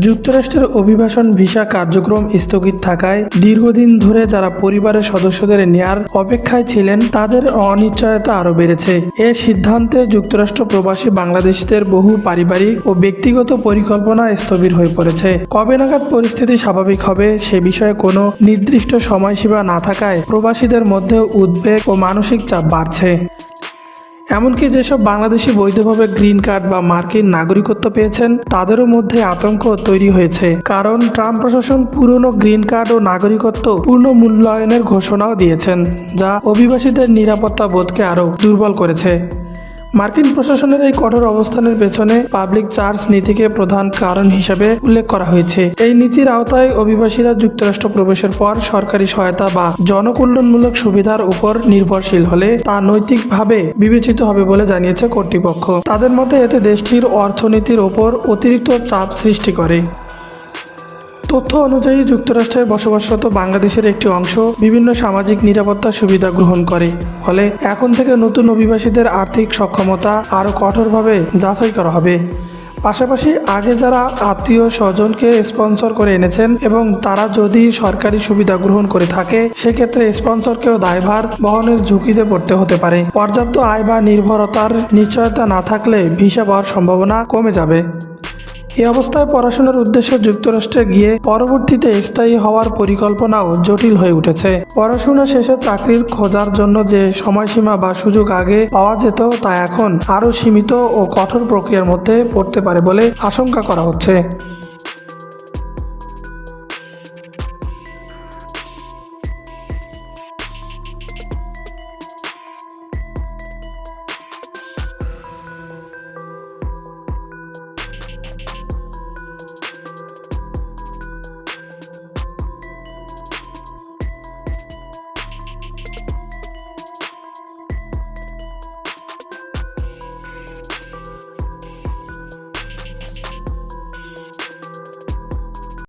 যুক্তরাষ্ট্রের অভিবাসন ভিসা কার্যক্রম স্থগিত থাকায় দীর্ঘদিন ধরে যারা পরিবারের সদস্যদের নেয়ার অপেক্ষায় ছিলেন তাদের অনিশ্চয়তা আরও বেড়েছে। এ সিদ্ধান্তে যুক্তরাষ্ট্র প্রবাসী বাংলাদেশিদের বহু পারিবারিক ও ব্যক্তিগত পরিকল্পনা স্থবির হয়ে পড়েছে। কবে নাগাদ পরিস্থিতি স্বাভাবিক হবে সে বিষয়ে কোনো নির্দিষ্ট সময়সীমা না থাকায় প্রবাসীদের মধ্যে উদ্বেগ ও মানসিক চাপ বাড়ছে। এমনকি যেসব বাংলাদেশি বৈধভাবে গ্রিন কার্ড বা মার্কিন নাগরিকত্ব পেয়েছেন তাদেরও মধ্যে আতঙ্ক তৈরি হয়েছে, কারণ ট্রাম্প প্রশাসন পুরনো গ্রিন কার্ড ও নাগরিকত্ব পূর্ণ মূল্যায়নের ঘোষণাও দিয়েছেন, যা অভিবাসীদের নিরাপত্তা বোধকে আরও দুর্বল করেছে। মার্কিন প্রশাসনের এই কঠোর অবস্থানের পেছনে পাবলিক চার্জ নীতিকে প্রধান কারণ হিসেবে উল্লেখ করা হয়েছে। এই নীতির আওতায় অভিবাসীরা যুক্তরাষ্ট্র প্রবেশের পর সরকারি সহায়তা বা জনকল্যাণমূলক সুবিধার উপর নির্ভরশীল হলে তা নৈতিকভাবে বিবেচিত হবে বলে জানিয়েছে কর্তৃপক্ষ। তাদের মতে এতে দেশটির অর্থনীতির ওপর অতিরিক্ত চাপ সৃষ্টি করে। তথ্য অনুযায়ী যুক্তরাষ্ট্রে বসবাসরত বাংলাদেশের একটি অংশ বিভিন্ন সামাজিক নিরাপত্তা সুবিধা গ্রহণ করে, ফলে এখন থেকে নতুন অভিবাসীদের আর্থিক সক্ষমতা আরও কঠোরভাবে যাচাই করা হবে। পাশাপাশি আগে যারা আত্মীয় স্বজনকে স্পন্সর করে এনেছেন এবং তারা যদি সরকারি সুবিধা গ্রহণ করে থাকে সেক্ষেত্রে স্পন্সরকেও দায়ভার বহনের ঝুঁকিতে পড়তে হতে পারে। পর্যাপ্ত আয় বা নির্ভরতার নিশ্চয়তা না থাকলে ভিসা পাওয়ার সম্ভাবনা কমে যাবে। এই অবস্থায় পড়াশোনার উদ্দেশ্যে যুক্তরাষ্ট্রে গিয়ে পরবর্তীতে স্থায়ী হওয়ার পরিকল্পনাও জটিল হয়ে উঠেছে। পড়াশোনা শেষে চাকরির খোঁজার জন্য যে সময়সীমা বা সুযোগ আগে পাওয়া যেত তা এখন আরও সীমিত ও কঠোর প্রক্রিয়ার মধ্যে পড়তে পারে বলে আশঙ্কা করা হচ্ছে।